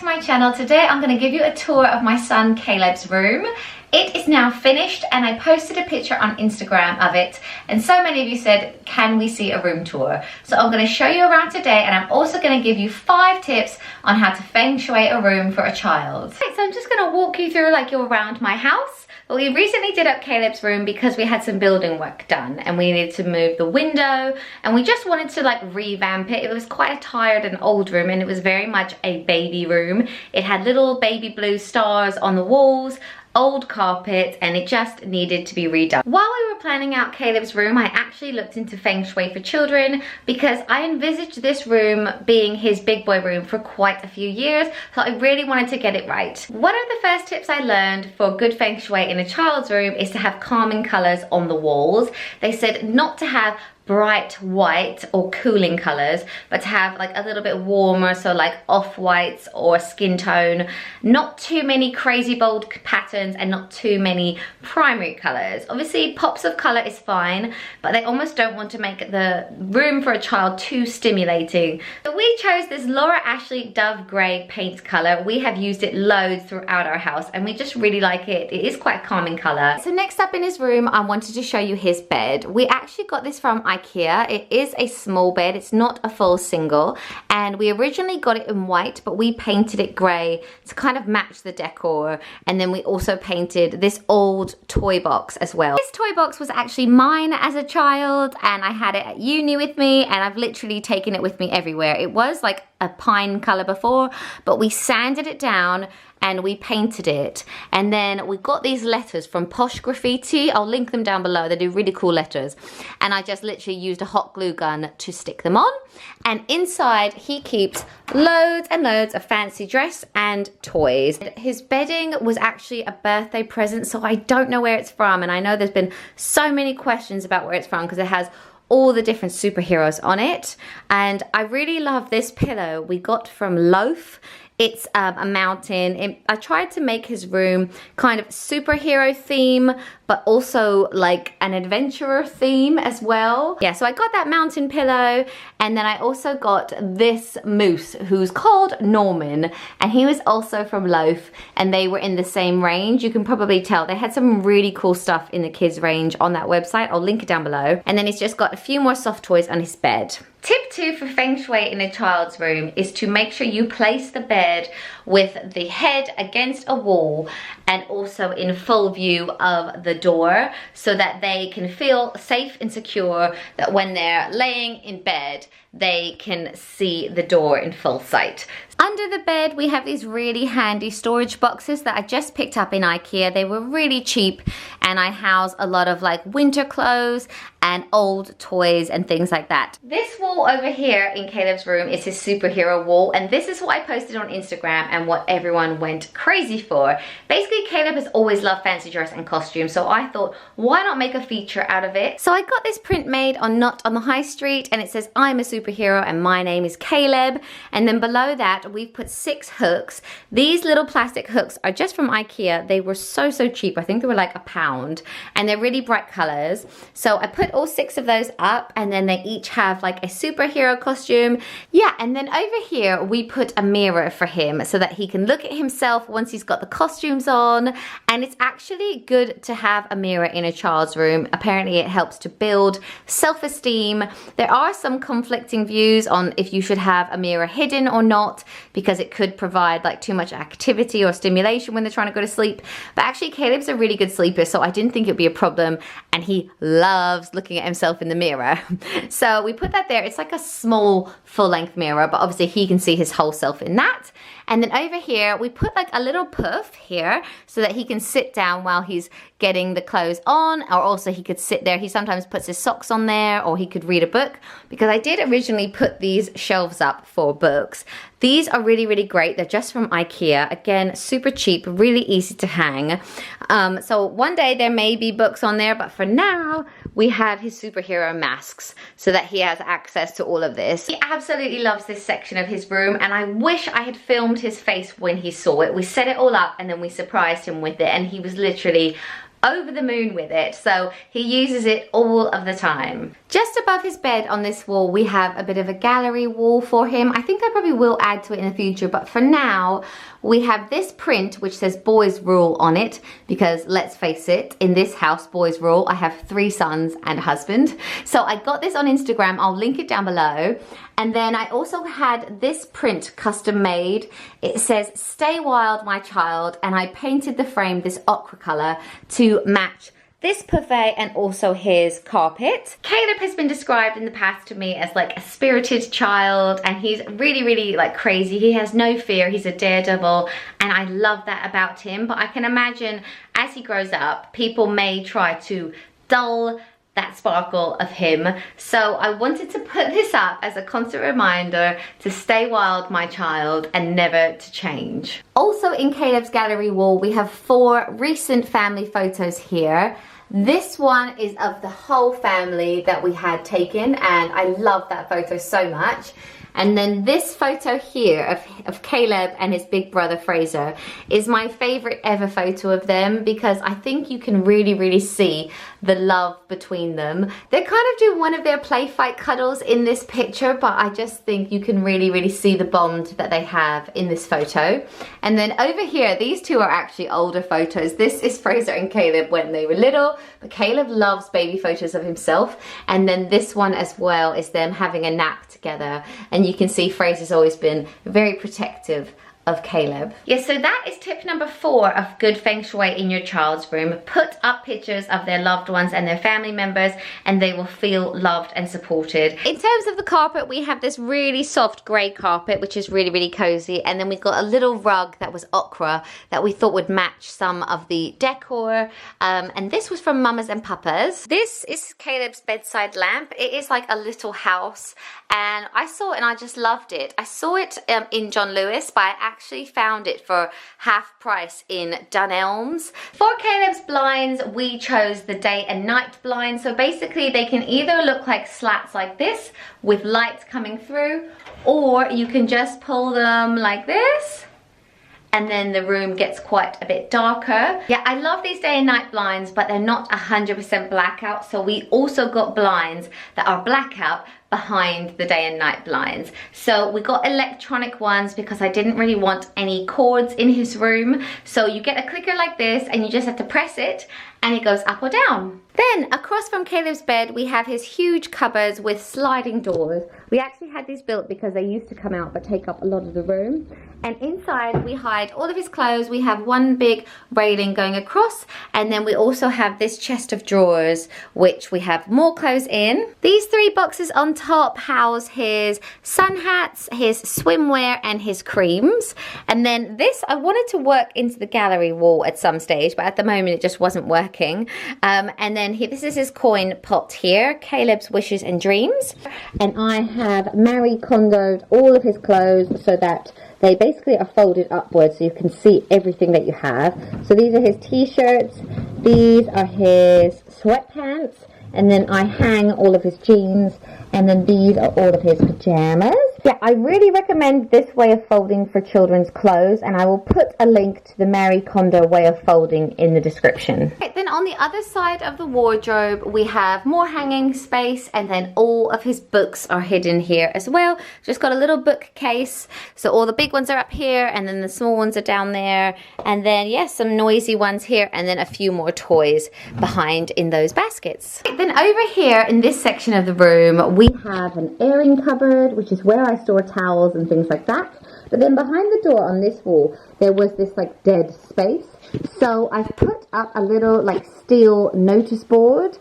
to my channel. Today I'm going to give you a tour of my son Caleb's room. It is now finished and I posted a picture on Instagram of it, and so many of you said, can we see a room tour? So I'm going to show you around today, and I'm also going to give you 5 tips on how to Feng Shui a room for a child. Okay, so I'm just going to walk you through around my house. Well, we recently did up Caleb's room because we had some building work done and we needed to move the window, and we just wanted to revamp it. It was quite a tired and old room, and it was very much a baby room. It had little baby blue stars on the walls, old carpet, and it just needed to be redone. While we were planning out Caleb's room, I actually looked into Feng Shui for children because I envisaged this room being his big boy room for quite a few years, so I really wanted to get it right. One of the first tips I learned for good Feng Shui in a child's room is to have calming colors on the walls. They said not to have bright white or cooling colors, but to have a little bit warmer, so off-whites or skin tone. Not too many crazy bold patterns and not too many primary colors. Obviously pops of color is fine, but they almost don't want to make the room for a child too stimulating. So we chose this Laura Ashley Dove Grey paint color. We have used it loads throughout our house and we just really like it. It is quite a calming color. So next up in his room, I wanted to show you his bed. We actually got this from IKEA. It is a small bed, it's not a full single, and we originally got it in white, but we painted it grey to kind of match the decor, and then we also painted this old toy box as well. This toy box was actually mine as a child, and I had it at uni with me, and I've literally taken it with me everywhere. It was like a pine colour before, but we sanded it down and we painted it, and then we got these letters from Posh Graffiti. I'll link them down below. They do really cool letters, and I just literally used a hot glue gun to stick them on. And inside he keeps loads and loads of fancy dress and toys. His bedding was actually a birthday present, so I don't know where it's from, and I know there's been so many questions about where it's from because it has all the different superheroes on it. And I really love this pillow we got from Loaf. It's a mountain. I tried to make his room kind of superhero theme, but also an adventurer theme as well. Yeah, so I got that mountain pillow, and then I also got this moose who's called Norman, and he was also from Loaf, and they were in the same range. You can probably tell they had some really cool stuff in the kids range on that website. I'll link it down below. And then he's just got a few more soft toys on his bed. Tip 2 for Feng Shui in a child's room is to make sure you place the bed with the head against a wall and also in full view of the door, so that they can feel safe and secure, that when they're laying in bed they can see the door in full sight. Under the bed we have these really handy storage boxes that I just picked up in IKEA. They were really cheap, and I house a lot of winter clothes and old toys and things like that. This wall over here in Caleb's room is his superhero wall, and this is what I posted on Instagram and what everyone went crazy for. Basically, Caleb has always loved fancy dress and costumes, so I thought, why not make a feature out of it? So I got this print made on Not on the High Street, and it says, I'm a superhero and my name is Caleb. And then below that we've put 6 hooks. These little plastic hooks are just from IKEA. They were so cheap. I think they were £1, and they're really bright colors. So I put all 6 of those up, and then they each have a superhero costume. Yeah, and then over here we put a mirror for him so that he can look at himself once he's got the costumes on. And it's actually good to have a mirror in a child's room. Apparently it helps to build self-esteem. There are some conflicting views on if you should have a mirror hidden or not, because it could provide too much activity or stimulation when they're trying to go to sleep. But actually Caleb's a really good sleeper, so I didn't think it'd be a problem, and he loves looking at himself in the mirror. So we put that there. It's a small full-length mirror, but obviously he can see his whole self in that. And then over here we put a little puff here so that he can sit down while he's getting the clothes on, or also he could sit there. He sometimes puts his socks on there, or he could read a book, because I did originally put these shelves up for books. These are really great. They're just from IKEA. Again, super cheap, really easy to hang. So one day there may be books on there, but for now we have his superhero masks so that he has access to all of this. He absolutely loves this section of his room, and I wish I had filmed his face when he saw it. We set it all up and then we surprised him with it, and he was literally over the moon with it, so he uses it all of the time. Just above his bed on this wall, we have a bit of a gallery wall for him. I think I probably will add to it in the future, but for now, we have this print which says boys rule on it, because let's face it, in this house, boys rule. I have 3 sons and a husband. So I got this on Instagram, I'll link it down below. And then I also had this print custom made. It says, "Stay wild, my child," and I painted the frame this ochre color to match this purvey and also his carpet. Caleb has been described in the past to me as like a spirited child, and he's really like crazy. He has no fear, he's a daredevil, and I love that about him. But I can imagine as he grows up, people may try to dull that sparkle of him. So I wanted to put this up as a constant reminder to stay wild, my child, and never to change. Also in Caleb's gallery wall, we have 4 recent family photos here. This one is of the whole family that we had taken, and I love that photo so much. And then this photo here of Caleb and his big brother Fraser is my favorite ever photo of them, because I think you can really see the love between them. They're kind of doing one of their play fight cuddles in this picture, but I just think you can really see the bond that they have in this photo. And then over here, these 2 are actually older photos. This is Fraser and Caleb when they were little, but Caleb loves baby photos of himself. And then this one as well is them having a nap together. And you can see Fraser's always been very protective of Caleb. Yeah, so that is tip number 4 of good Feng Shui in your child's room. Put up pictures of their loved ones and their family members, and they will feel loved and supported. In terms of the carpet, we have this really soft grey carpet, which is really cozy. And then we've got a little rug that was ochre that we thought would match some of the decor. And this was from Mamas and Papas. This is Caleb's bedside lamp. It is like a little house, and I saw it and I just loved it. I saw it in John Lewis, but I actually found it for half price in Dunelms. For Caleb's blinds, we chose the day and night blinds. So basically they can either look like slats like this with lights coming through, or you can just pull them like this, and then the room gets quite a bit darker. Yeah, I love these day and night blinds, but they're not 100% blackout. So we also got blinds that are blackout behind the day and night blinds. So we got electronic ones because I didn't really want any cords in his room. So you get a clicker like this and you just have to press it and it goes up or down. Then across from Caleb's bed, we have his huge cupboards with sliding doors. We actually had these built because they used to come out but take up a lot of the room. And inside we hide all of his clothes. We have one big railing going across, and then we also have this chest of drawers which we have more clothes in. These 3 boxes on top house his sun hats, his swimwear and his creams. And then this I wanted to work into the gallery wall at some stage, but at the moment it just wasn't working. And then this is his coin pot here, Caleb's wishes and dreams. And I have Marie Kondoed all of his clothes so that they basically are folded upwards so you can see everything that you have. So these are his t-shirts, these are his sweatpants, and then I hang all of his jeans, and then these are all of his pajamas. Yeah, I really recommend this way of folding for children's clothes, and I will put a link to the Marie Kondo way of folding in the description. Right, then on the other side of the wardrobe, we have more hanging space, and then all of his books are hidden here as well. Just got a little bookcase, so all the big ones are up here, and then the small ones are down there, and then yes, some noisy ones here, and then a few more toys behind in those baskets. Then over here in this section of the room, we have an airing cupboard, which is where I store towels and things like that. But then behind the door on this wall, there was this like dead space. So I've put up a little like steel notice board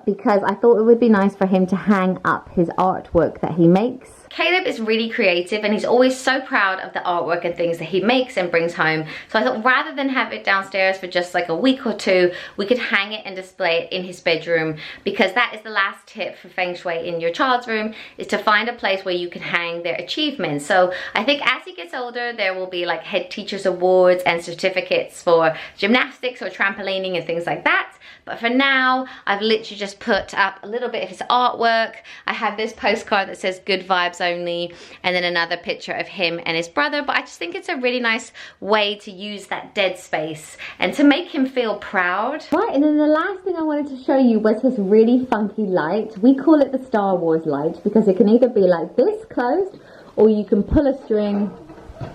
because I thought it would be nice for him to hang up his artwork that he makes. Caleb is really creative and he's always so proud of the artwork and things that he makes and brings home. So I thought rather than have it downstairs for just like a week or 2, we could hang it and display it in his bedroom, because that is the last tip for Feng Shui in your child's room, is to find a place where you can hang their achievements. So I think as he gets older, there will be like head teachers awards and certificates for gymnastics or trampolining and things like that. But for now, I've literally just put up a little bit of his artwork. I have this postcard that says good vibes only, and then another picture of him and his brother. But I just think it's a really nice way to use that dead space and to make him feel proud. Right, and then the last thing I wanted to show you was his really funky light. We call it the Star Wars light because it can either be like this closed, or you can pull a string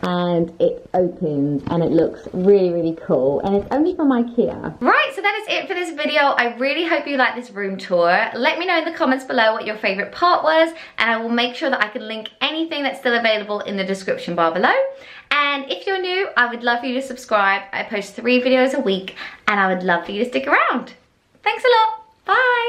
and it opens and it looks really, really cool, and it's only from IKEA. Right, so that is it for this video. I really hope you like this room tour. Let me know in the comments below what your favorite part was, and I will make sure that I can link anything that's still available in the description bar below. And if you're new, I would love for you to subscribe. I post 3 videos a week, and I would love for you to stick around. Thanks a lot. Bye.